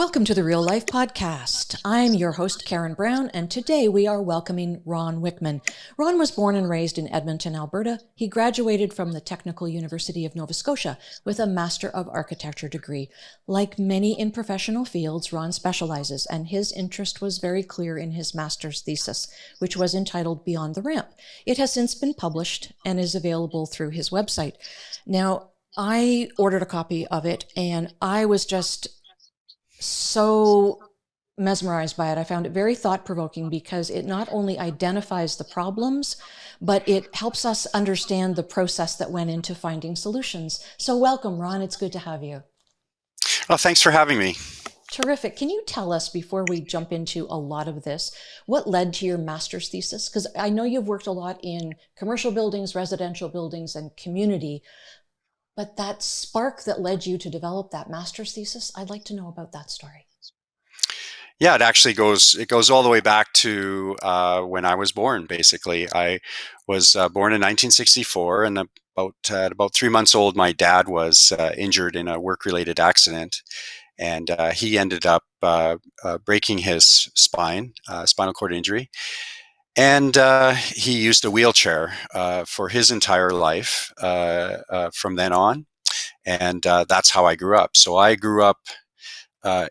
Welcome to the Real Life Podcast. I'm your host, Karen Brown, and today we are welcoming Ron Wickman. Ron was born and raised in Edmonton, Alberta. He graduated from the Technical University of Nova Scotia with a Master of Architecture degree. Like many in professional fields, Ron specializes, and his interest was very clear in his master's thesis, which was entitled Beyond the Ramp. It has since been published and is available through his website. Now, I ordered a copy of it, and I was just so mesmerized by it. I found it very thought-provoking because it not only identifies the problems, but it helps us understand the process that went into finding solutions. So welcome, Ron. It's good to have you. Well, thanks for having me. Terrific. Can you tell us, before we jump into a lot of this, what led to your master's thesis? Because I know you've worked a lot in commercial buildings, residential buildings, and community. But that spark that led you to develop that master's thesis, I'd like to know about that story. Yeah, it goes all the way back to when I was born, basically. I was born in 1964, and at about 3 months old, my dad was injured in a work-related accident, and he ended up breaking his spinal cord injury. And he used a wheelchair for his entire life from then on. And that's how I grew up. So I grew up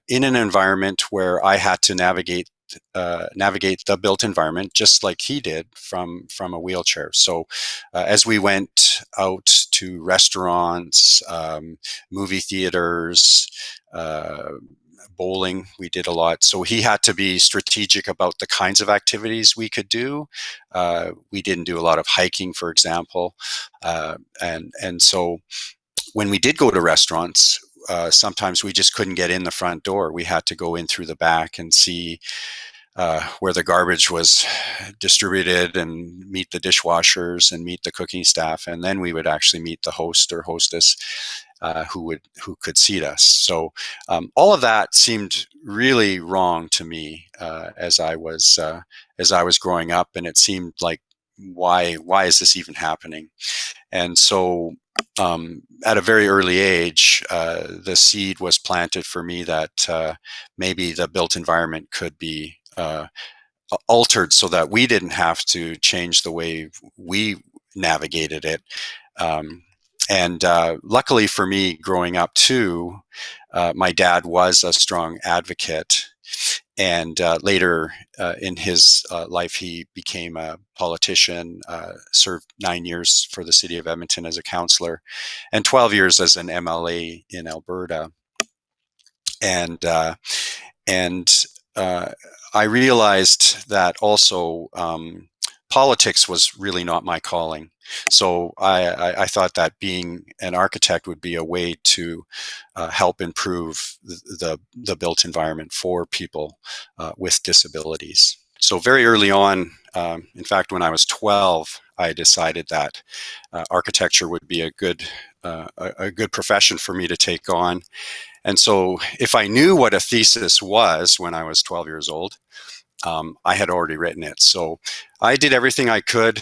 in an environment where I had to navigate the built environment just like he did from a wheelchair. So as we went out to restaurants, movie theaters, bowling, we did a lot. So he had to be strategic about the kinds of activities we could do. We didn't do a lot of hiking, for example. And so when we did go to restaurants, sometimes we just couldn't get in the front door. We had to go in through the back and see where the garbage was distributed and meet the dishwashers and meet the cooking staff. And then we would actually meet the host or hostess who could seat us. So all of that seemed really wrong to me as I was growing up, and it seemed like why is this even happening? And so at a very early age, the seed was planted for me that maybe the built environment could be altered so that we didn't have to change the way we navigated it. And luckily for me, growing up too, my dad was a strong advocate. And later in his life, he became a politician, served 9 years for the city of Edmonton as a councillor, and 12 years as an MLA in Alberta. And I realized that also politics was really not my calling. So I thought that being an architect would be a way to help improve the built environment for people with disabilities. So very early on, in fact, when I was 12, I decided that architecture would be a good profession for me to take on. And so if I knew what a thesis was when I was 12 years old, I had already written it. So I did everything I could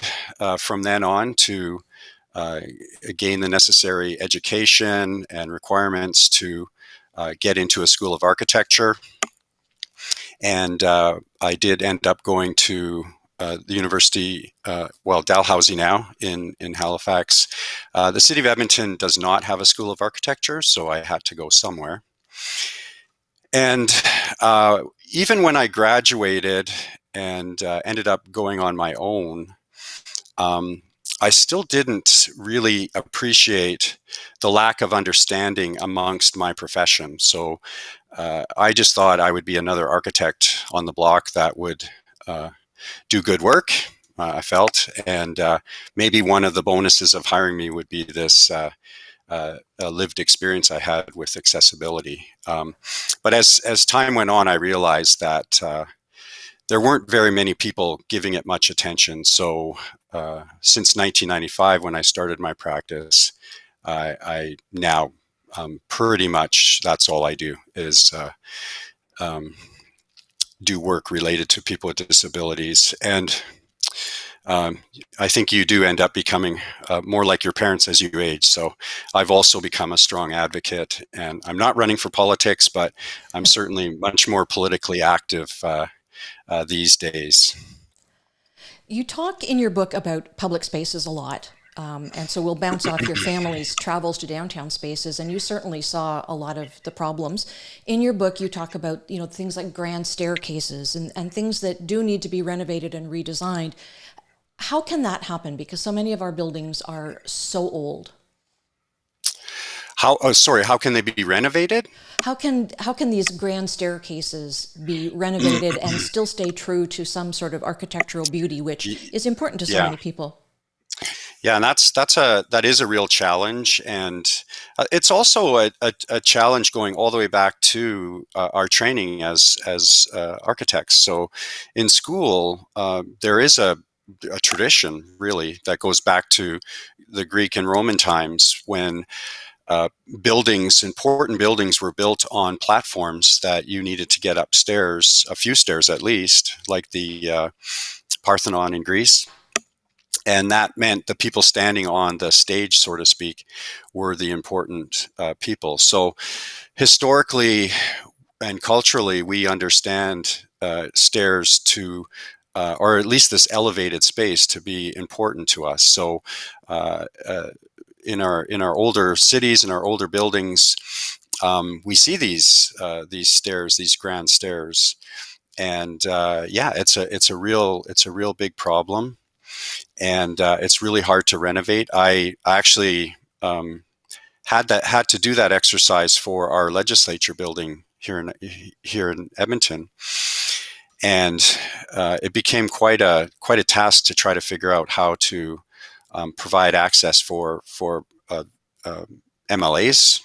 from then on to gain the necessary education and requirements to get into a school of architecture. And I did end up going to the university, Dalhousie now in Halifax. The city of Edmonton does not have a school of architecture, so I had to go somewhere. And even when I graduated and ended up going on my own, I still didn't really appreciate the lack of understanding amongst my profession. So I just thought I would be another architect on the block that would do good work, I felt. And maybe one of the bonuses of hiring me would be this lived experience I had with accessibility. But as time went on, I realized that there weren't very many people giving it much attention. So since 1995, when I started my practice, I now pretty much that's all I do is do work related to people with disabilities. And um, I think you do end up becoming more like your parents as you age. So I've also become a strong advocate, and I'm not running for politics, but I'm certainly much more politically active these days. You talk in your book about public spaces a lot. And so we'll bounce off your family's travels to downtown spaces, and you certainly saw a lot of the problems. In your book, you talk about things like grand staircases and things that do need to be renovated and redesigned. How can that happen? Because so many of our buildings are so old. How? Oh, sorry. How can they be renovated? How can these grand staircases be renovated and still stay true to some sort of architectural beauty, which is important to so Yeah. many people? Yeah, and that is a real challenge, and it's also a challenge going all the way back to our training as architects. So, in school, there is a tradition really that goes back to the Greek and Roman times when uh, important buildings, were built on platforms that you needed to get upstairs, a few stairs at least, like the Parthenon in Greece. And that meant the people standing on the stage, so to speak, were the important people. So historically and culturally, we understand stairs to, or at least this elevated space, to be important to us. So uh, uh, in our older cities, in our older buildings, we see these stairs, these grand stairs, and yeah, it's a real big problem, and it's really hard to renovate. I actually had to do that exercise for our legislature building here in Edmonton, and it became quite a task to try to figure out how to provide access for uh, MLAs.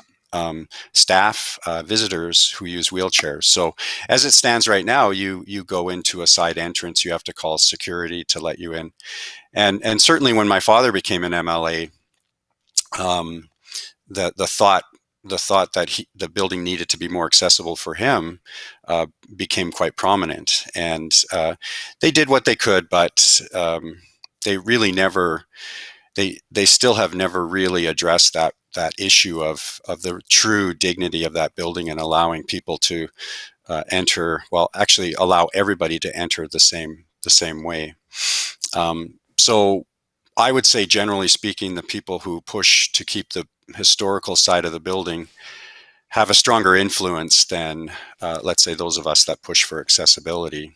Staff, visitors who use wheelchairs. So, as it stands right now, you go into a side entrance. You have to call security to let you in, and certainly when my father became an MLA, um, the thought that the building needed to be more accessible for him uh, became quite prominent, and they did what they could, but they really never they still have never really addressed that issue of the true dignity of that building and allowing people to enter, well, actually allow everybody to enter the same way. So I would say, generally speaking, the people who push to keep the historical side of the building have a stronger influence than, let's say, those of us that push for accessibility.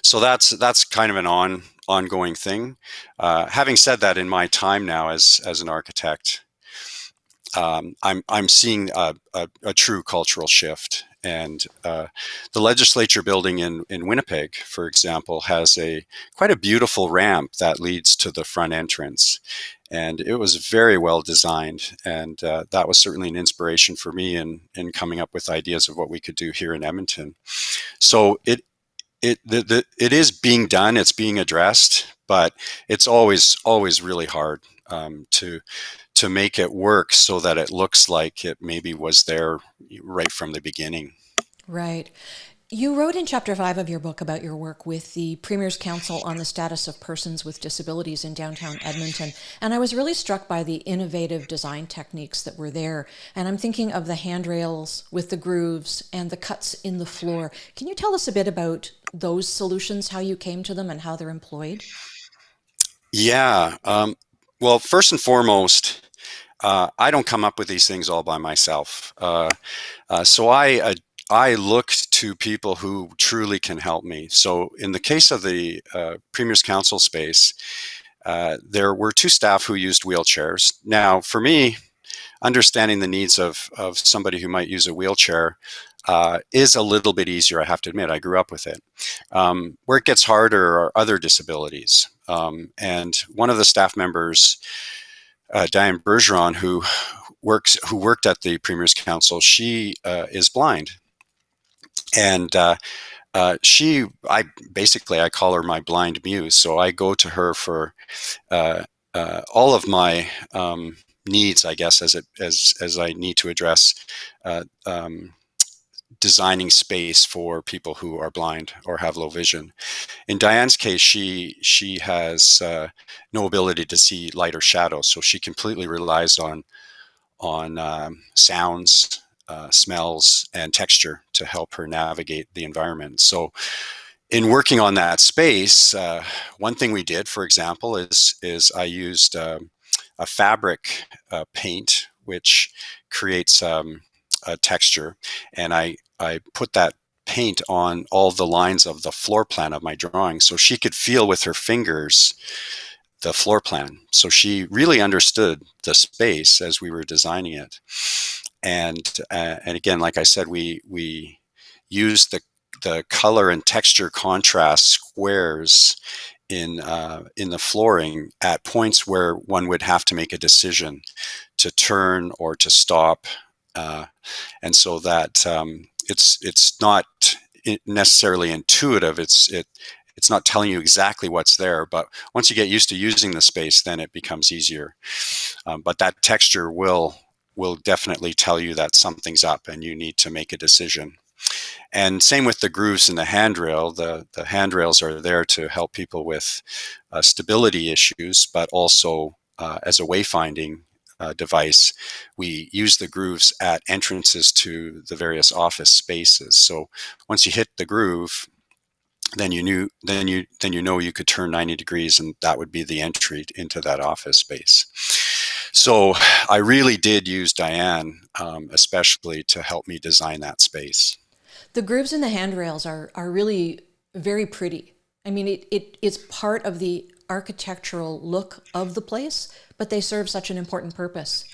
So that's kind of an ongoing thing. Having said that, in my time now as an architect, I'm seeing a true cultural shift. And the legislature building in Winnipeg, for example, has quite a beautiful ramp that leads to the front entrance, and it was very well designed. And that was certainly an inspiration for me in coming up with ideas of what we could do here in Edmonton. So it is being done, it's being addressed, but it's always really hard to make it work so that it looks like it maybe was there right from the beginning. Right. You wrote in chapter 5 of your book about your work with the Premier's Council on the Status of Persons with Disabilities in downtown Edmonton. And I was really struck by the innovative design techniques that were there. And I'm thinking of the handrails with the grooves and the cuts in the floor. Can you tell us a bit about those solutions, how you came to them and how they're employed? Yeah. Well, first and foremost, I don't come up with these things all by myself. So I look to people who truly can help me. So in the case of the Premier's Council space, there were two staff who used wheelchairs. Now, for me, understanding the needs of somebody who might use a wheelchair is a little bit easier, I have to admit. I grew up with it. Where it gets harder are other disabilities. And one of the staff members, Diane Bergeron, who worked at the Premier's Council, she is blind, and I call her my blind muse. So I go to her for uh, all of my needs, I guess, as I need to address uh, um, designing space for people who are blind or have low vision. In Diane's case, she has no ability to see light or shadow, so she completely relies on sounds, smells, and texture to help her navigate the environment. So, in working on that space, one thing we did, for example, is I used a fabric paint which creates a texture, and I put that paint on all the lines of the floor plan of my drawing, so she could feel with her fingers the floor plan. So she really understood the space as we were designing it. And again, like I said, we used the color and texture contrast squares in the flooring at points where one would have to make a decision to turn or to stop, and so that it's not necessarily intuitive. It's not telling you exactly what's there, but once you get used to using the space, then it becomes easier. But that texture will definitely tell you that something's up and you need to make a decision. And same with the grooves in the handrail. The handrails are there to help people with stability issues, but also as a wayfinding device. We use the grooves at entrances to the various office spaces. So once you hit the groove, then you know you could turn 90 degrees, and that would be the entry into that office space. So I really did use Diane, especially to help me design that space. The grooves in the handrails are really very pretty. I mean, it's part of the architectural look of the place, but they serve such an important purpose.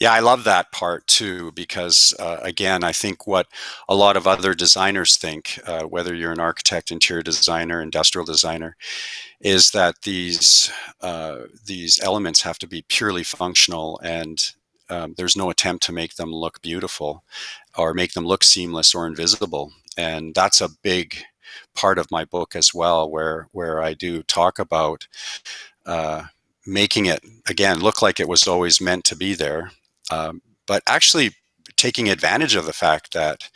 Yeah, I love that part too, because again, I think what a lot of other designers think, whether you're an architect, interior designer, industrial designer, is that these elements have to be purely functional, and there's no attempt to make them look beautiful or make them look seamless or invisible. And that's a big part of my book as well, where I do talk about making it, again, look like it was always meant to be there, but actually taking advantage of the fact that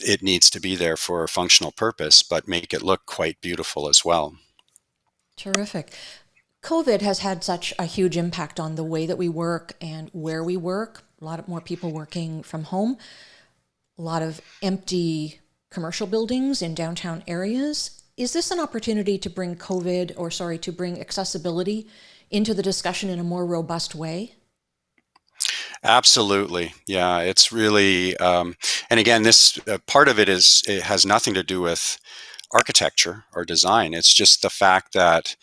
it needs to be there for a functional purpose, but make it look quite beautiful as well. Terrific. COVID has had such a huge impact on the way that we work and where we work. A lot more people working from home, a lot of empty commercial buildings in downtown areas. Is this an opportunity to bring to bring accessibility into the discussion in a more robust way? Absolutely. Yeah, it's really, and again, this part of it has nothing to do with architecture or design. It's just the fact that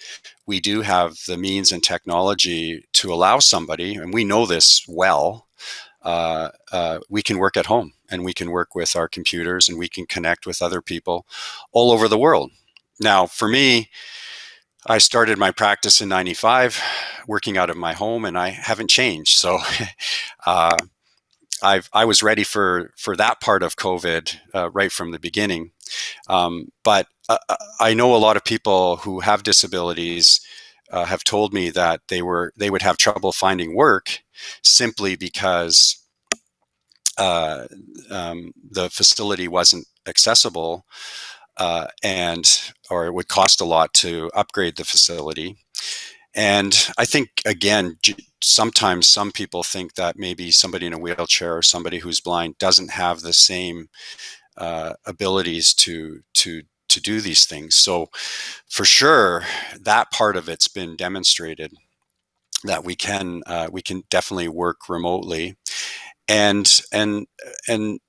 we do have the means and technology to allow somebody, and we know this well, we can work at home and we can work with our computers and we can connect with other people all over the world. Now, for me, I started my practice in '95, working out of my home, and I haven't changed. So I was ready for that part of COVID right from the beginning. But I know a lot of people who have disabilities have told me that they would have trouble finding work simply because the facility wasn't accessible, or it would cost a lot to upgrade the facility. And I think, again, sometimes some people think that maybe somebody in a wheelchair or somebody who's blind doesn't have the same abilities to do these things. So for sure, that part of it's been demonstrated, that we can definitely work remotely. And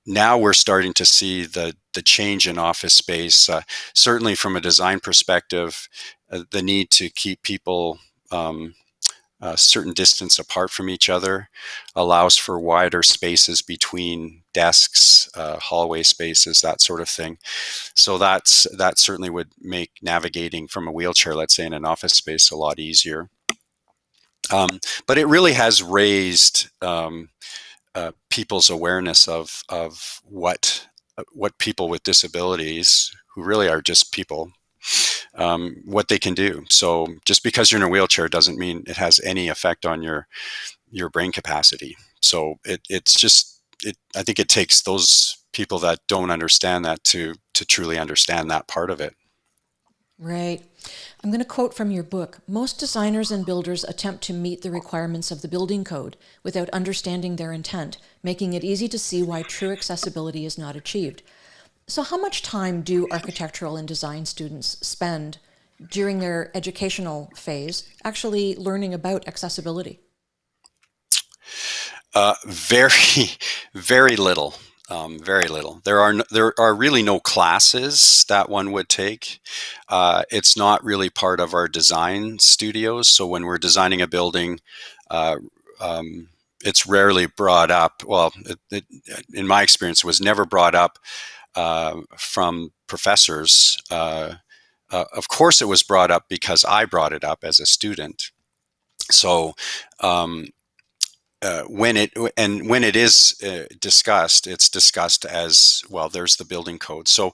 now we're starting to see the change in office space. Certainly, from a design perspective, the need to keep people a certain distance apart from each other allows for wider spaces between desks, hallway spaces, that sort of thing. So that certainly would make navigating from a wheelchair, let's say, in an office space a lot easier. But it really has raised people's awareness of what people with disabilities, who really are just people, what they can do. So just because you're in a wheelchair doesn't mean it has any effect on your brain capacity. So it's just I think it takes those people that don't understand that to truly understand that part of it. Right. I'm going to quote from your book. Most designers and builders attempt to meet the requirements of the building code without understanding their intent, making it easy to see why true accessibility is not achieved. So how much time do architectural and design students spend during their educational phase actually learning about accessibility? Very, very little. Very little. There are really no classes that one would take. It's not really part of our design studios. So when we're designing a building, uh, it's rarely brought up. Well, in my experience, it was never brought up from professors. Of course, it was brought up because I brought it up as a student. So um, when it is discussed, it's discussed as well. There's the building code. So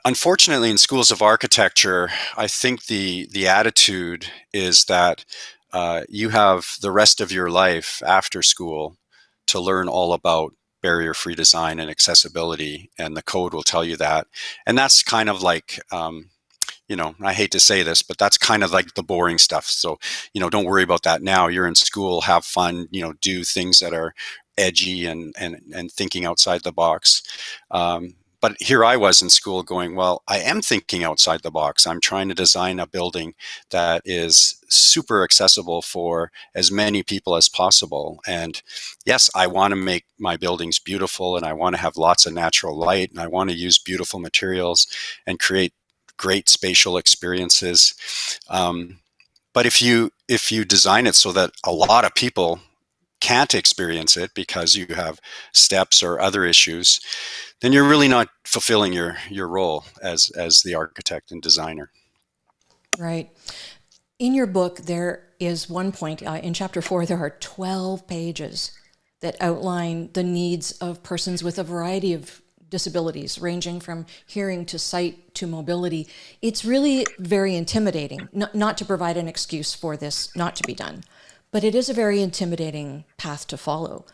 unfortunately, in schools of architecture, I think the attitude is that you have the rest of your life after school to learn all about barrier-free design and accessibility, and the code will tell you that. And that's kind of like I hate to say this, but that's kind of like the boring stuff. So, don't worry about that now. You're in school, have fun, do things that are edgy and thinking outside the box. But here I was in school going, well, I am thinking outside the box. I'm trying to design a building that is super accessible for as many people as possible. And yes, I want to make my buildings beautiful, and I want to have lots of natural light, and I want to use beautiful materials and create great spatial experiences. But if you design it so that a lot of people can't experience it because you have steps or other issues, then you're really not fulfilling your role as the architect and designer. Right. In your book, there is one point in chapter 4, there are 12 pages that outline the needs of persons with a variety of disabilities, ranging from hearing to sight to mobility. It's really very intimidating, not to provide an excuse for this not to be done, but it is a very intimidating path to follow.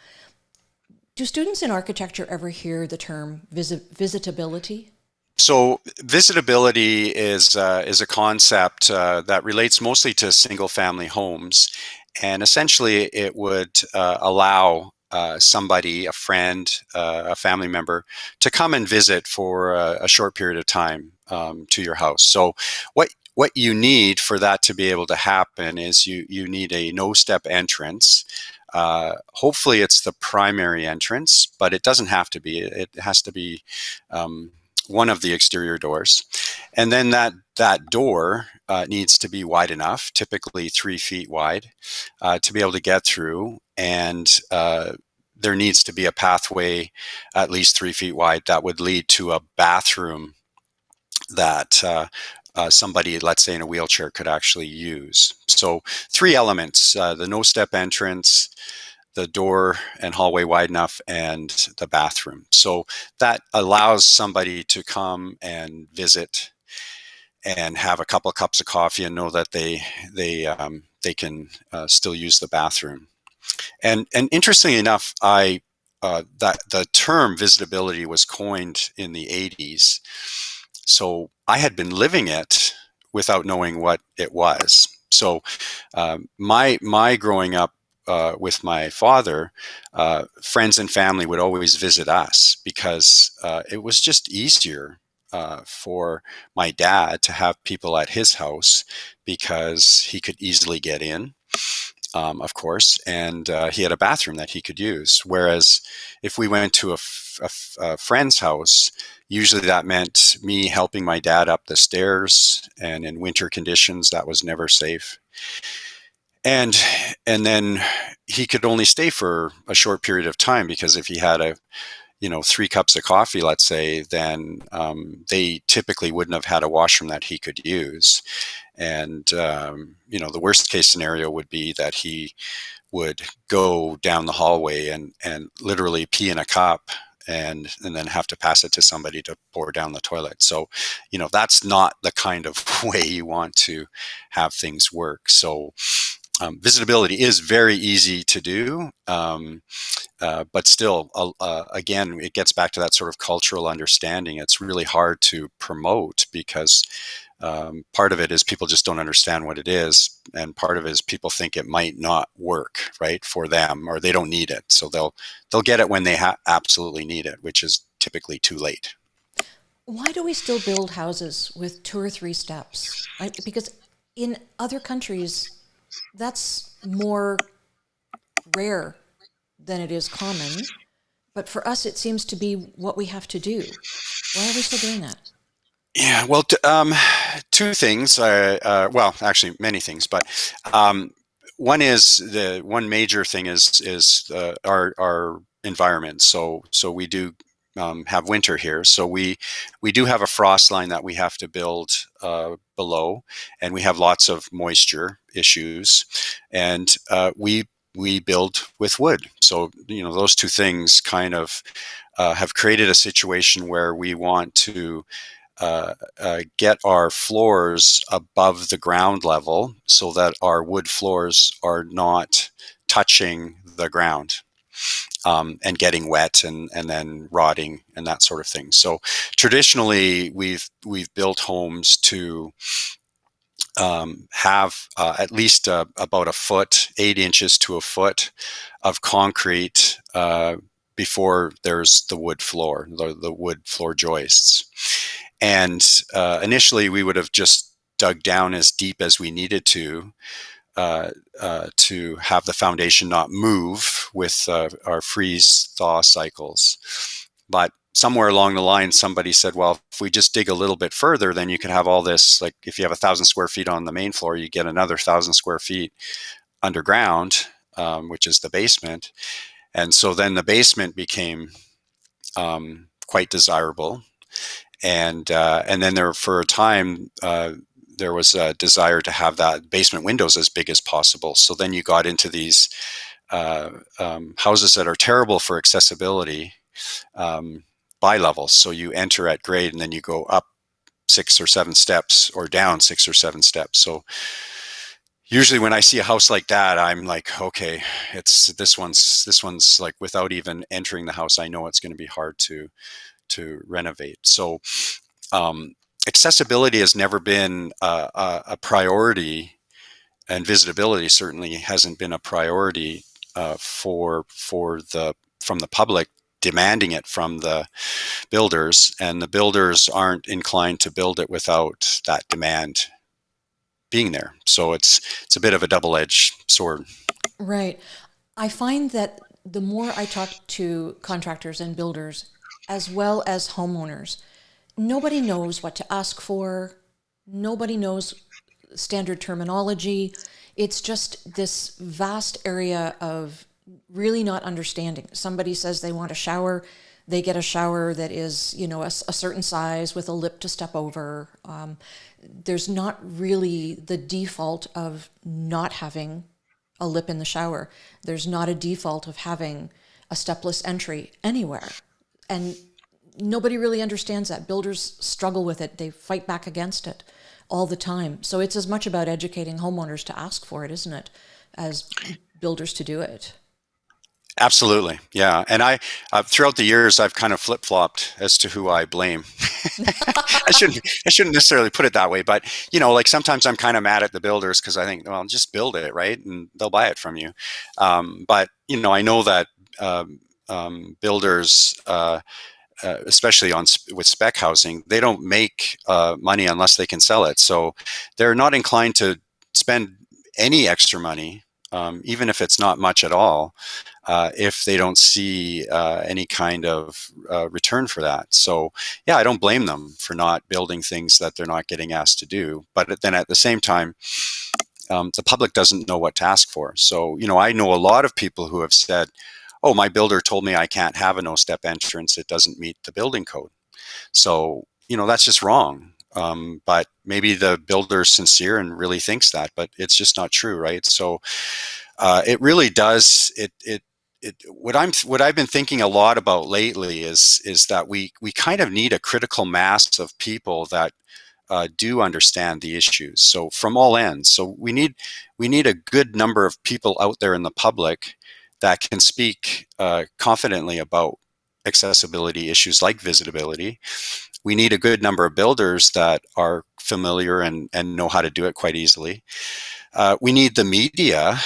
Do students in architecture ever hear the term visitability? So visitability is a concept that relates mostly to single-family homes, and essentially it would allow somebody, a friend, a family member, to come and visit for a short period of time to your house. So what you need for that to be able to happen is you need a no-step entrance. Hopefully, it's the primary entrance, but it doesn't have to be. It has to be one of the exterior doors, and then that door needs to be wide enough, typically 3 feet wide, to be able to get through, and there needs to be a pathway at least 3 feet wide that would lead to a bathroom that somebody, let's say in a wheelchair, could actually use. So 3 elements: the no-step entrance, the door and hallway wide enough, and the bathroom. So that allows somebody to come and visit and have a couple of cups of coffee and know that they can still use the bathroom. And interestingly enough, that the term visitability was coined in the 80s. So I had been living it without knowing what it was. So my growing up with my father, friends and family would always visit us because it was just easier for my dad to have people at his house because he could easily get in, of course, and he had a bathroom that he could use. Whereas if we went to a friend's house, usually that meant me helping my dad up the stairs, and in winter conditions, that was never safe. And then he could only stay for a short period of time because if he had 3 cups of coffee, let's say, then they typically wouldn't have had a washroom that he could use. And the worst case scenario would be that he would go down the hallway and literally pee in a cup and then have to pass it to somebody to pour down the toilet. So, that's not the kind of way you want to have things work. So Visitability is very easy to do, but still, again, it gets back to that sort of cultural understanding. It's really hard to promote because part of it is people just don't understand what it is, and part of it is people think it might not work right for them, or they don't need it, so they'll get it when they absolutely need it, which is typically too late. Why do we still build houses with 2 or 3 steps? Because in other countries, that's more rare than it is common. But for us, it seems to be what we have to do. Why are we still doing that? Yeah, well, two things. Well, actually, many things, but one major thing is our environment. So we do have winter here, so we do have a frost line that we have to build below, and we have lots of moisture issues, and we build with wood. So those two things kind of have created a situation where we want to get our floors above the ground level so that our wood floors are not touching the ground and getting wet and then rotting and that sort of thing. So traditionally, we've built homes to have at least about a foot, 8 inches to a foot of concrete before there's the wood floor, the wood floor joists. And initially, we would have just dug down as deep as we needed to have the foundation not move with our freeze-thaw cycles. But somewhere along the line, somebody said, well, if we just dig a little bit further, then you can have all this, like if you have 1,000 square feet on the main floor, you get another 1,000 square feet underground, which is the basement. And so then the basement became quite desirable. And then for a time, there was a desire to have that basement windows as big as possible. So then you got into these houses that are terrible for accessibility bi-levels. So you enter at grade and then you go up 6 or 7 steps or down 6 or 7 steps. So usually when I see a house like that, I'm like, okay, this one's like, without even entering the house, I know it's going to be hard to renovate. So accessibility has never been a priority, and visitability certainly hasn't been a priority from the public demanding it from the builders, and the builders aren't inclined to build it without that demand being there. So it's a bit of a double-edged sword. Right. I find that the more I talk to contractors and builders, as well as homeowners, nobody knows what to ask for. Nobody knows standard terminology. It's just this vast area of really not understanding. Somebody says they want a shower. They get a shower that is, a certain size with a lip to step over. There's not really the default of not having a lip in the shower. There's not a default of having a stepless entry anywhere. And nobody really understands that. Builders struggle with it. They fight back against it all the time. So it's as much about educating homeowners to ask for it, isn't it, as builders to do it? Absolutely, yeah. And I throughout the years, I've kind of flip-flopped as to who I blame. I shouldn't necessarily put it that way, but like sometimes I'm kind of mad at the builders because I think, well, just build it, right, and they'll buy it from you. But I know that builders, especially with spec housing, they don't make money unless they can sell it. So they're not inclined to spend any extra money, even if it's not much at all, if they don't see any kind of return for that. So yeah, I don't blame them for not building things that they're not getting asked to do. But then at the same time, the public doesn't know what to ask for. So I know a lot of people who have said, oh, my builder told me I can't have a no-step entrance. It doesn't meet the building code. So that's just wrong. But maybe the builder's sincere and really thinks that, but it's just not true, right? So it really does. What I've been thinking a lot about lately is that we kind of need a critical mass of people that do understand the issues. So from all ends. So we need a good number of people out there in the public that can speak confidently about accessibility issues like visitability. We need a good number of builders that are familiar and know how to do it quite easily. We need the media,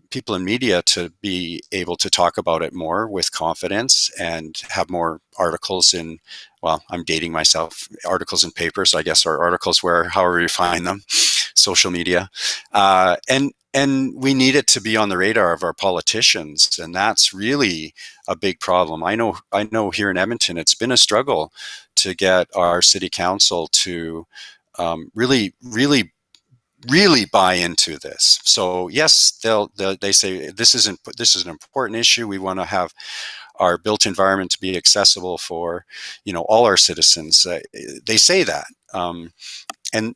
people in media, to be able to talk about it more with confidence and have more articles in, well, I'm dating myself, articles in papers, I guess, or articles where, however you find them, social media. And we need it to be on the radar of our politicians, and that's really a big problem. I know here in Edmonton, it's been a struggle to get our city council to really buy into this. So yes, they say this is an important issue. We want to have our built environment to be accessible for all our citizens. They say that. And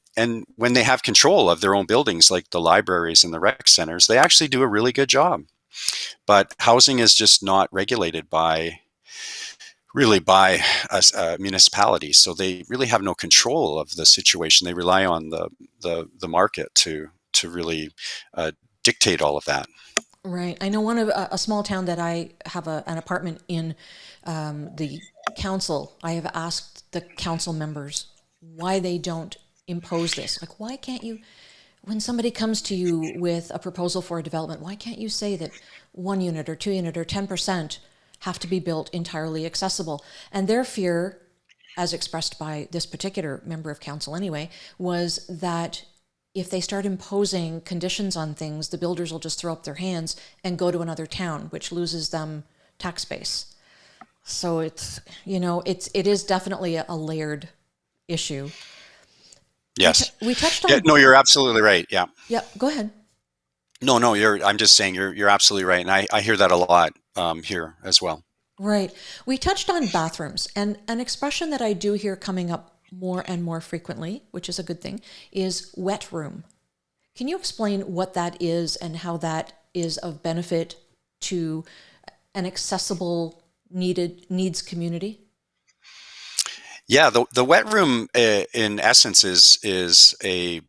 when they have control of their own buildings, like the libraries and the rec centers, they actually do a really good job. But housing is just not regulated by municipalities, so they really have no control of the situation. They rely on the market to really dictate all of that. Right. I know a small town that I have an apartment in, the council. I have asked the council members why they don't impose this. Like, why can't you, when somebody comes to you with a proposal for a development, why can't you say that 1 unit or 2 unit or 10% have to be built entirely accessible? And their fear, as expressed by this particular member of council anyway, was that if they start imposing conditions on things, the builders will just throw up their hands and go to another town, which loses them tax base. So it is definitely a layered issue. Yes. We touched on. Yeah, no, you're absolutely right. Yeah. Yeah. Go ahead. No, I'm just saying you're absolutely right, and I hear that a lot here as well. Right. We touched on bathrooms, and an expression that I do hear coming up more and more frequently, which is a good thing, is wet room. Can you explain what that is and how that is of benefit to an accessible needs community? Yeah, the wet room in essence is a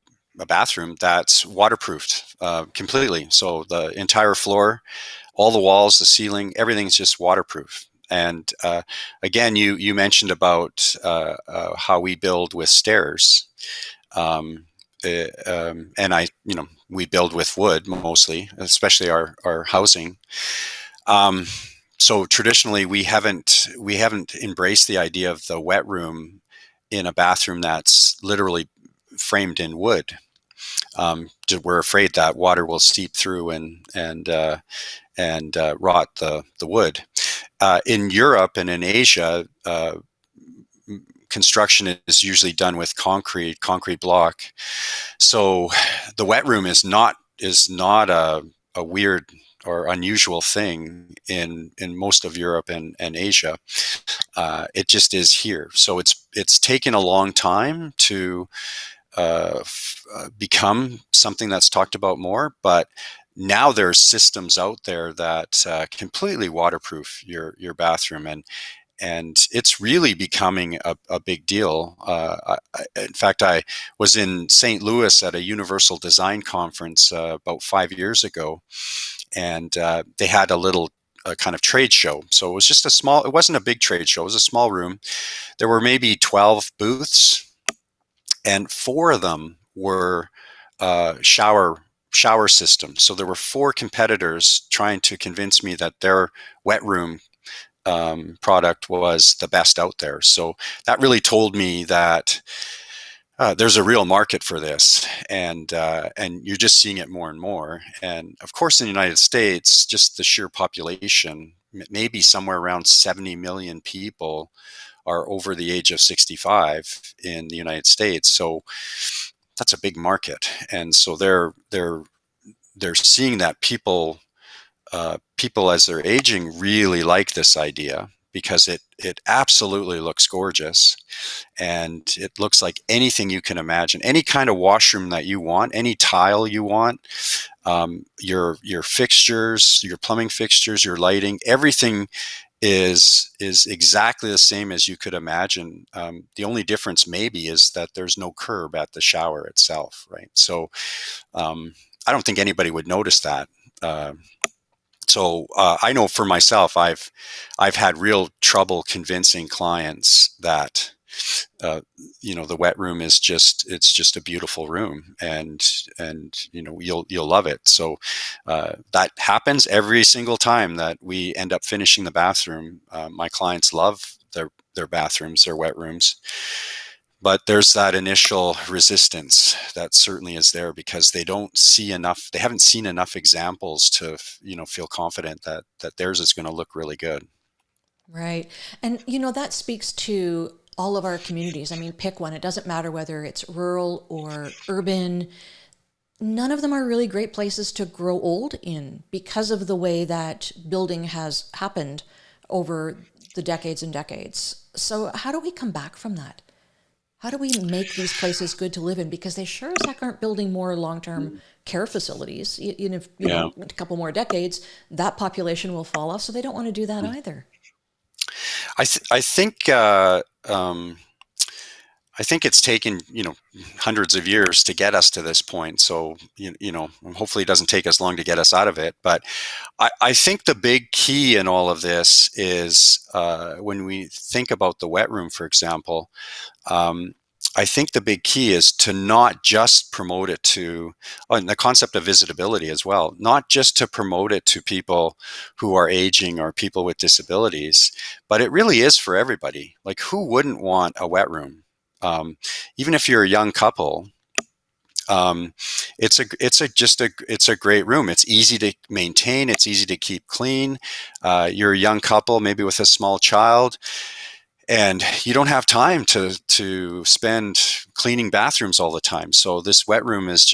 bathroom that's waterproofed completely. So the entire floor, all the walls, the ceiling, everything's just waterproof. And again, you mentioned about how we build with stairs, and we build with wood mostly, especially our housing. So traditionally, we haven't embraced the idea of the wet room in a bathroom that's literally framed in wood. We're afraid that water will seep through and rot the wood. In Europe and in Asia, construction is usually done with concrete block. So the wet room is not a weird or unusual thing in most of Europe and Asia. It just is here. So it's taken a long time to become something that's talked about more, but now there's systems out there that completely waterproof your bathroom, and it's really becoming a big deal. In fact, I was in St. Louis at a Universal Design Conference about 5 years ago, and they had a little kind of trade show. So it was just it wasn't a big trade show, it was a small room. There were maybe 12 booths, and 4 of them were shower systems. So there were 4 competitors trying to convince me that their wet room product was the best out there. So that really told me that there's a real market for this, and you're just seeing it more and more. And of course, in the United States, just the sheer population, maybe somewhere around 70 million people are over the age of 65 in the United States. So that's a big market, and so they're seeing that people as they're aging really like this idea, because it absolutely looks gorgeous, and it looks like anything you can imagine. Any kind of washroom that you want, any tile you want, your fixtures, your plumbing fixtures, your lighting, everything is exactly the same as you could imagine. The only difference maybe is that there's no curb at the shower itself, right? So I don't think anybody would notice that. Uh, I know for myself, I've had real trouble convincing clients that the wet room is it's just a beautiful room, and you'll love it. So that happens every single time that we end up finishing the bathroom. My clients love their bathrooms, their wet rooms, but there's that initial resistance that certainly is there because they haven't seen enough examples to feel confident that theirs is going to look really good. Right. And, that speaks to all of our communities. I mean, pick one. It doesn't matter whether it's rural or urban. None of them are really great places to grow old in because of the way that building has happened over the decades and decades. So, how do we come back from that? How do we make these places good to live in? Because they sure as heck aren't building more long-term care facilities. Yeah. A couple more decades, that population will fall off. So they don't want to do that either. I think I think it's taken hundreds of years to get us to this point. So hopefully it doesn't take us long to get us out of it. But I think the big key in all of this is when we think about the wet room, for example. I think the big key is to not just promote it and the concept of visitability as well, not just to promote it to people who are aging or people with disabilities, but it really is for everybody. Like, who wouldn't want a wet room? Even if you're a young couple, it's a great room. It's easy to maintain. It's easy to keep clean. You're a young couple, maybe with a small child, and you don't have time to spend cleaning bathrooms all the time. So this wet room it's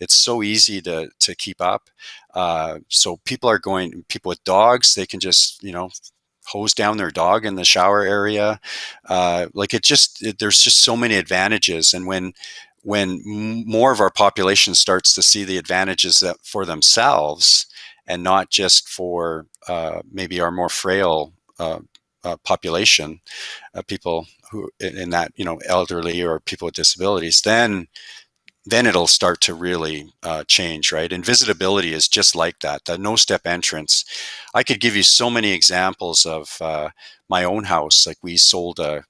so easy to keep up. So people with dogs, they can just, hose down their dog in the shower area. There's just so many advantages. And when more of our population starts to see the advantages for themselves and not just for maybe our more frail population, people who in that elderly or people with disabilities, then it'll start to really change, right? And visitability is just like that. The no-step entrance. I could give you so many examples of my own house. Like, we sold a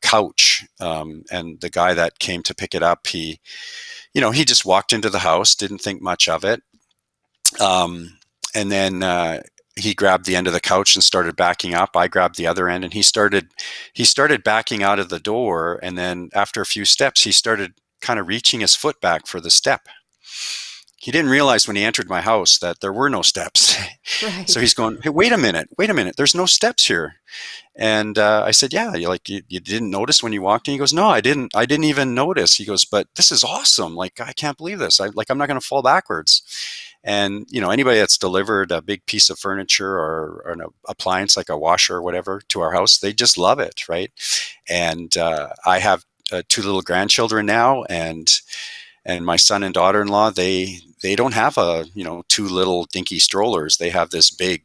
couch, and the guy that came to pick it up, he just walked into the house, didn't think much of it, and then he grabbed the end of the couch and started backing up. I grabbed the other end, and he started backing out of the door. And then after a few steps, he started kind of reaching his foot back for the step. He didn't realize when he entered my house that there were no steps. Right. So he's going, "Hey, wait a minute, there's no steps here." And I said, "Yeah, you didn't notice when you walked in?" He goes, "No, I didn't even notice." He goes, "But this is awesome. Like, I can't believe this. I'm not going to fall backwards." And anybody that's delivered a big piece of furniture or an appliance like a washer or whatever to our house, they just love it, right? And I have two little grandchildren now, and my son and daughter-in-law, they don't have two little dinky strollers. They have this big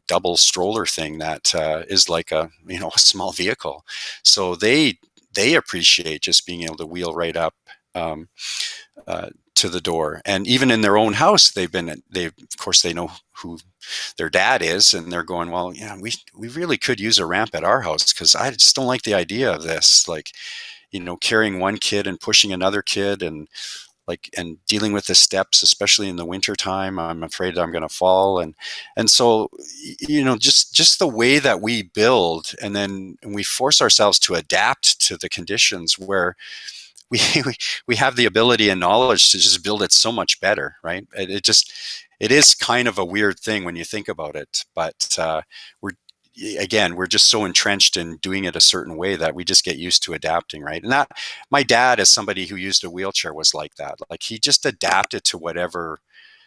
double stroller thing that is like a small vehicle. So they appreciate just being able to wheel right up to the door. And even in their own house, they of course they know who their dad is, and they're going, "Well, yeah, we really could use a ramp at our house, because I just don't like the idea of this, like, carrying one kid and pushing another kid, and dealing with the steps, especially in the winter time. I'm afraid I'm going to fall." And so, just the way that we build, and then we force ourselves to adapt to the conditions where we we have the ability and knowledge to just build it so much better, right? It is kind of a weird thing when you think about it, but we're just so entrenched in doing it a certain way that we just get used to adapting, right? And that, my dad, as somebody who used a wheelchair, was like that. Like, he just adapted to whatever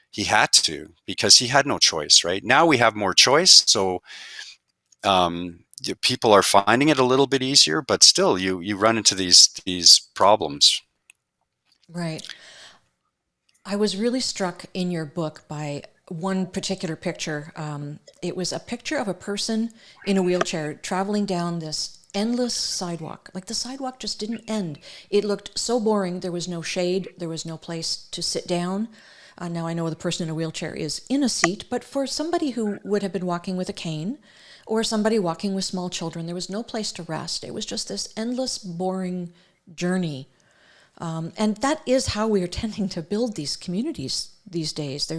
he had to, because he had no choice, right? Now we have more choice, so people are finding it a little bit easier, but still you run into these problems. Right. I was really struck in your book by one particular picture. It was a picture of a person in a wheelchair traveling down this endless sidewalk. Like the sidewalk just didn't end. It looked so boring. There was no shade. There was no place to sit down. Now I know the person in a wheelchair is in a seat, but for somebody who would have been walking with a cane or somebody walking with small children, there was no place to rest. It was just this endless, boring journey. And that is how we are tending to build these communities these days.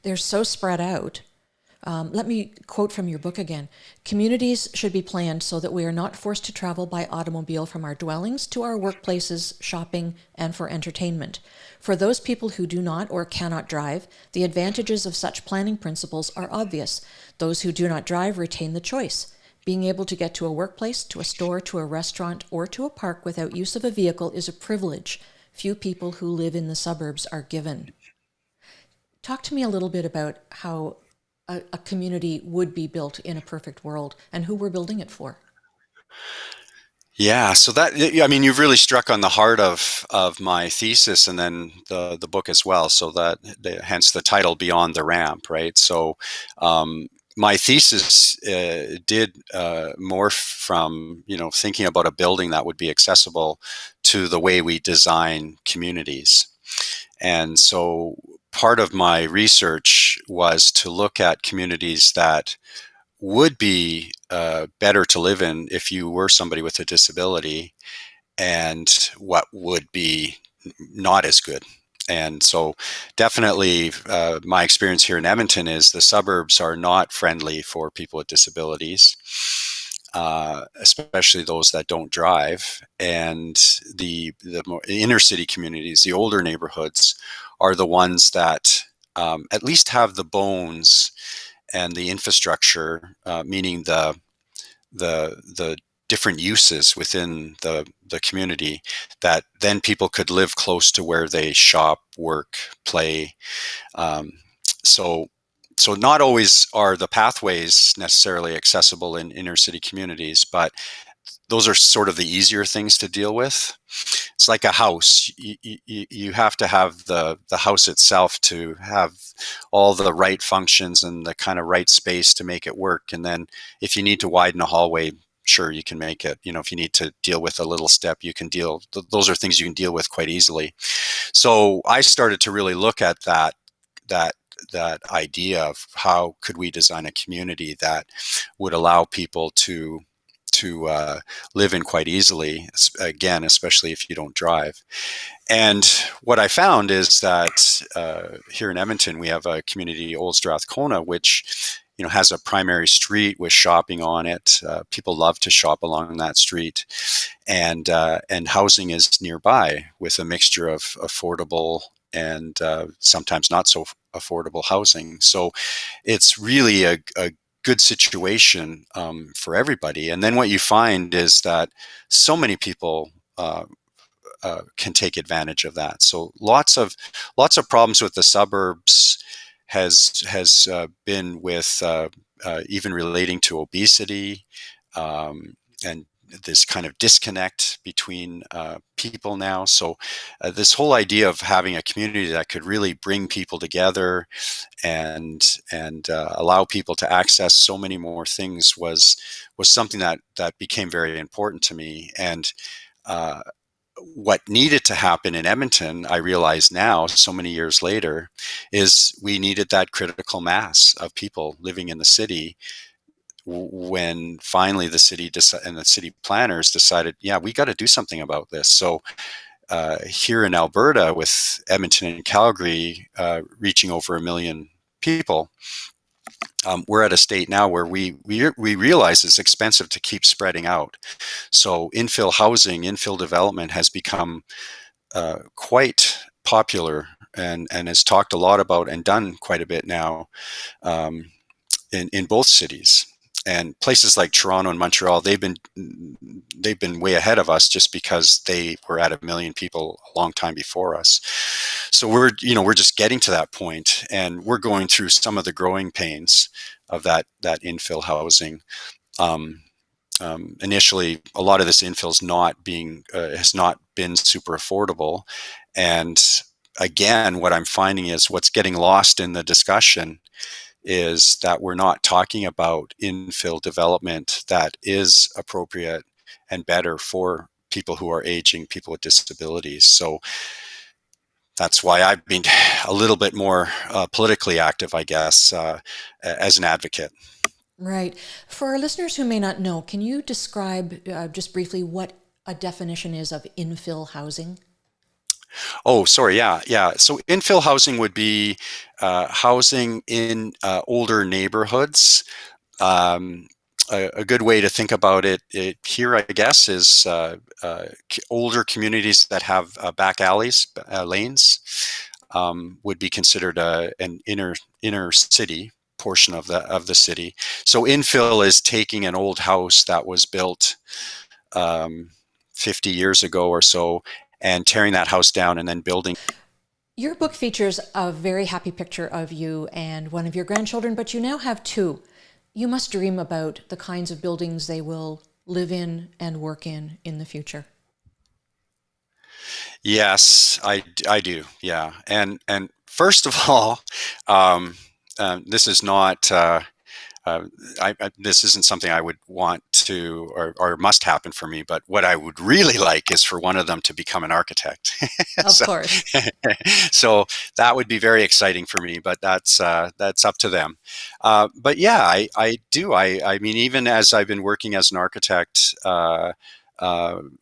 They're so spread out. Let me quote from your book again. Communities should be planned so that we are not forced to travel by automobile from our dwellings to our workplaces, shopping, and for entertainment. For those people who do not or cannot drive, the advantages of such planning principles are obvious. Those who do not drive retain the choice. Being able to get to a workplace, to a store, to a restaurant, or to a park without use of a vehicle is a privilege few people who live in the suburbs are given. Talk to me a little bit about how a community would be built in a perfect world and who we're building it for. Yeah, so that, I mean, you've really struck on the heart of my thesis and then the book as well. So that, hence the title, Beyond the Ramp, right? So my thesis did morph from, thinking about a building that would be accessible to the way we design communities. And so part of my research was to look at communities that would be better to live in if you were somebody with a disability, and what would be not as good. And so definitely my experience here in Edmonton is the suburbs are not friendly for people with disabilities, especially those that don't drive. And the more inner city communities, the older neighborhoods, are the ones that at least have the bones and the infrastructure, meaning the different uses within the community, that then people could live close to where they shop, work, play. Um, so so not always are the pathways necessarily accessible in inner city communities, but those are sort of the easier things to deal with. It's like a house. You have to have the house itself to have all the right functions and the kind of right space to make it work. And then if you need to widen a hallway, sure, you can make it. If you need to deal with a little step, you can deal. Those are things you can deal with quite easily. So I started to really look at that that idea of how could we design a community that would allow people to live in quite easily, again, especially if you don't drive. And what I found is that here in Edmonton, we have a community, Old Strathcona, which has a primary street with shopping on it. People love to shop along that street, and housing is nearby with a mixture of affordable and sometimes not so affordable housing. So it's really a good situation for everybody. And then what you find is that so many people can take advantage of that. So lots of problems with the suburbs has been with even relating to obesity, and this kind of disconnect between people now. So this whole idea of having a community that could really bring people together and allow people to access so many more things was something that became very important to me. And what needed to happen in Edmonton, I realize now, so many years later, is we needed that critical mass of people living in the city when finally the city and the city planners decided, yeah, we got to do something about this. So here in Alberta, with Edmonton and Calgary reaching over 1 million people, we're at a state now where we realize it's expensive to keep spreading out. So infill development has become quite popular and is talked a lot about and done quite a bit now in both cities. And places like Toronto and Montreal, they've been way ahead of us just because they were at 1 million people a long time before us. So we're just getting to that point, and we're going through some of the growing pains of that infill housing. Initially, a lot of this infill has not been super affordable, and again, what I'm finding is what's getting lost in the discussion is that we're not talking about infill development that is appropriate and better for people who are aging, people with disabilities. So that's why I've been a little bit more politically active, I guess, as an advocate. Right. For our listeners who may not know, can you describe just briefly what a definition is of infill housing? Oh, sorry. Yeah, yeah. So infill housing would be housing in older neighborhoods. Um, a good way to think about it here, I guess, is older communities that have back alleys, lanes, would be considered an inner city portion of the city. So infill is taking an old house that was built um, 50 years ago or so and tearing that house down and then building. Your book features a very happy picture of you and one of your grandchildren, but you now have two. You must dream about the kinds of buildings they will live in and work in the future. Yes, I do. Yeah, and first of all, um, this is not. This isn't something I would want to or must happen for me. But what I would really like is for one of them to become an architect. Of so, course. so that would be very exciting for me. But that's up to them. But yeah, I do. I mean, even as I've been working as an architect.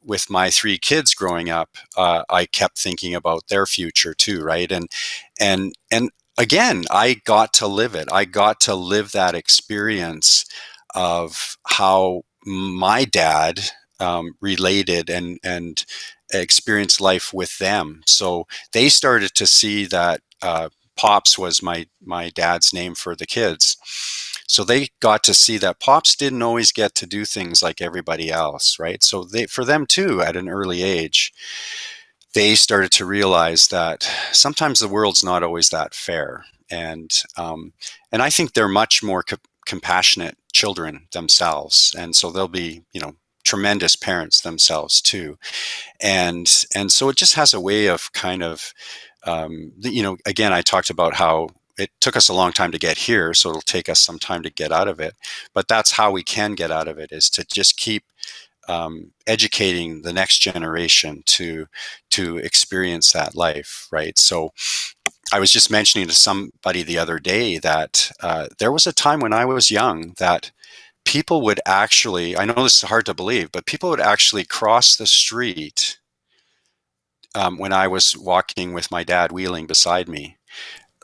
With my three kids growing up, I kept thinking about their future too, right? And again, I got to live it. I got to live that experience of how my dad related and experienced life with them. So they started to see that Pops was my dad's name for the kids. So they got to see that Pops didn't always get to do things like everybody else, right? So for them too, at an early age, they started to realize that sometimes the world's not always that fair, and I think they're much more compassionate children themselves, and so they'll be tremendous parents themselves too, and so it just has a way of kind of again, I talked about how it took us a long time to get here, so it'll take us some time to get out of it, but that's how we can get out of it, is to just keep educating the next generation to experience that life, right? So I was just mentioning to somebody the other day that there was a time when I was young that people would actually, I know this is hard to believe, but people would actually cross the street when I was walking with my dad wheeling beside me,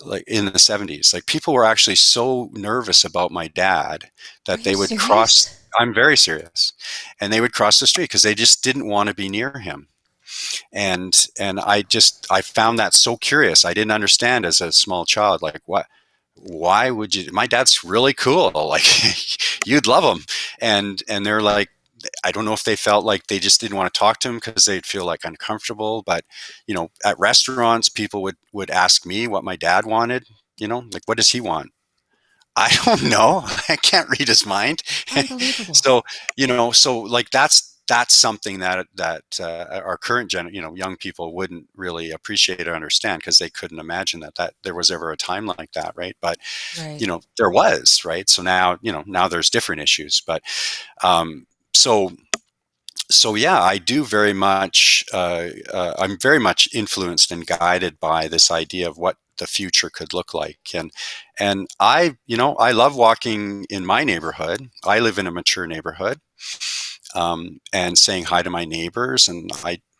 like in the 70s. Like people were actually so nervous about my dad Are that you they would cross. serious? I'm very serious. And they would cross the street because they just didn't want to be near him. And I found that so curious. I didn't understand as a small child, like why would you, my dad's really cool. Like you'd love him. And they're like, I don't know if they felt like they just didn't want to talk to him because they'd feel like uncomfortable. But at restaurants, people would ask me what my dad wanted. Like, what does he want? I don't know. I can't read his mind. Unbelievable. So so like that's something that our current young people wouldn't really appreciate or understand because they couldn't imagine that there was ever a time like that, right? But Right. there was, right? So now now there's different issues, but um, so yeah, I do very much. I'm very much influenced and guided by this idea of what the future could look like, and I love walking in my neighborhood. I live in a mature neighborhood, and saying hi to my neighbors. And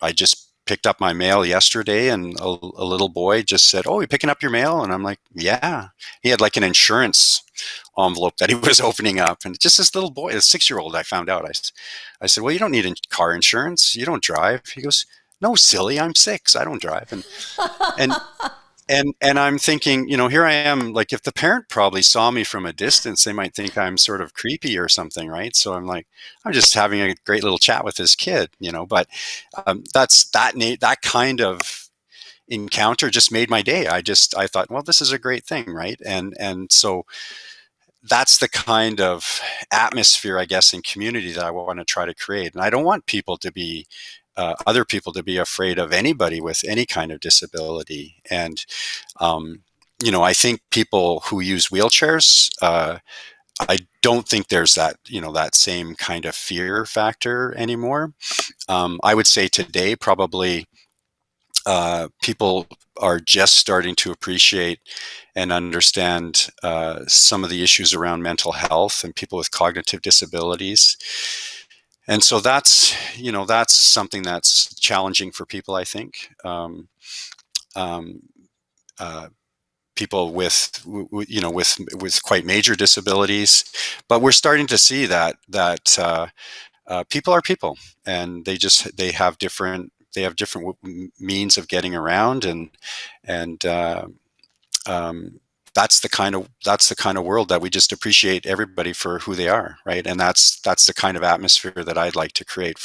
I just picked up my mail yesterday, and a little boy just said, "Oh, you picking up your mail?" And I'm like, "Yeah." He had like an insurance envelope that he was opening up, and just this little boy, a 6-year-old, I found out. I said, "Well, you don't need car insurance. You don't drive." He goes, "No, silly, I'm 6. I don't drive." And and I'm thinking, here I am, like if the parent probably saw me from a distance, they might think I'm sort of creepy or something, right? So I'm like, I'm just having a great little chat with this kid, but that kind of encounter just made my day. I thought, well, this is a great thing, right? And so that's the kind of atmosphere, I guess, in community that I want to try to create. And I don't want people to be other people to be afraid of anybody with any kind of disability. And I think people who use wheelchairs, I don't think there's that same kind of fear factor anymore. I would say today probably people are just starting to appreciate and understand some of the issues around mental health and people with cognitive disabilities. And so that's something that's challenging for people, I think. People with quite major disabilities, but we're starting to see that people are people, and they have different means of getting around, and that's the kind of world that we just appreciate everybody for who they are, right? And that's the kind of atmosphere that I'd like to create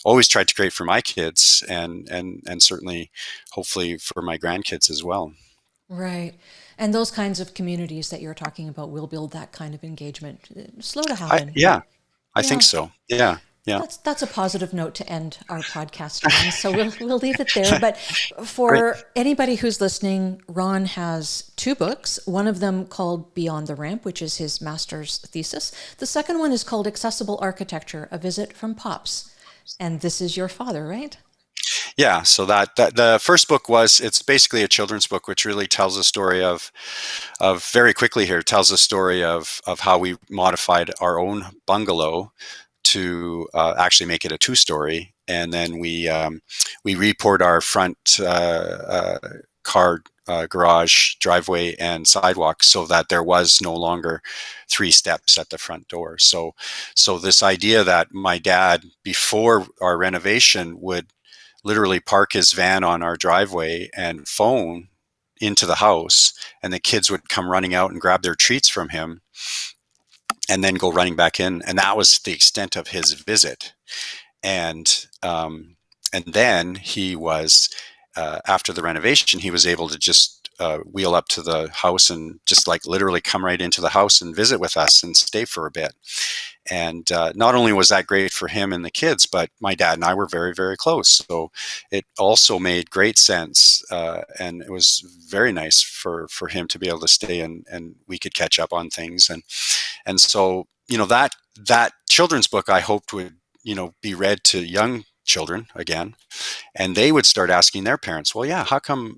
always tried to create for my kids, and certainly, hopefully, for my grandkids as well. Right. And those kinds of communities that you're talking about will build that kind of engagement. Slow to happen. I think so. Yeah. That's a positive note to end our podcast on. So we'll leave it there. But for Great. Anybody who's listening, Ron has 2 books. One of them called Beyond the Ramp, which is his master's thesis. The second one is called Accessible Architecture: A Visit from Pops. And this is your father, right? Yeah, so that the first book it's basically a children's book, which really tells a story of very quickly here, tells a story of how we modified our own bungalow to actually make it a 2-story, and then we repoured our front car garage, driveway, and sidewalk so that there was no longer 3 steps at the front door. So this idea that my dad, before our renovation, would literally park his van on our driveway and phone into the house, and the kids would come running out and grab their treats from him and then go running back in. And that was the extent of his visit. And then he was, after the renovation, he was able to just wheel up to the house and just literally come right into the house and visit with us and stay for a bit. And not only was that great for him and the kids, but my dad and I were very, very close. So it also made great sense. And it was very nice for him to be able to stay, and we could catch up on things. And so, that children's book, I hoped would, be read to young children again, and they would start asking their parents, well, yeah, how come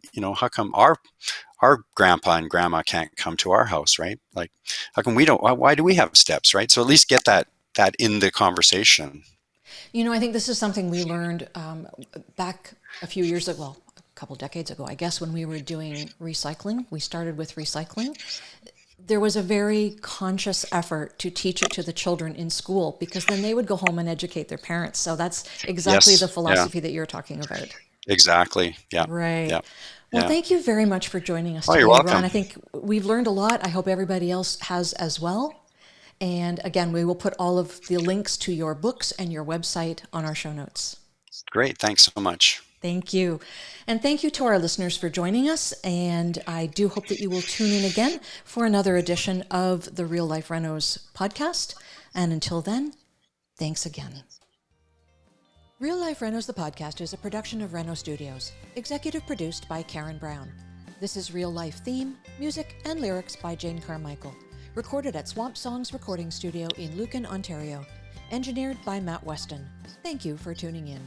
our grandpa and grandma can't come to our house, right? Like, how come we don't? Why do we have steps, right? So at least get that in the conversation. I think this is something we learned back a few years ago, well, a couple decades ago, I guess, when we were doing recycling. We started with recycling. There was a very conscious effort to teach it to the children in school, because then they would go home and educate their parents. So that's exactly the philosophy that you're talking about. Exactly. Yeah. Right. Yeah. Well, thank you very much for joining us today, you're welcome. Ron. I think we've learned a lot. I hope everybody else has as well. And again, we will put all of the links to your books and your website on our show notes. Great. Thanks so much. Thank you. And thank you to our listeners for joining us. And I do hope that you will tune in again for another edition of the Real Life Renos podcast. And until then, thanks again. Real Life Renos, the podcast, is a production of Reno Studios, executive produced by Karen Brown. This is Real Life theme, music, and lyrics by Jane Carmichael, recorded at Swamp Songs Recording Studio in Lucan, Ontario, engineered by Matt Weston. Thank you for tuning in.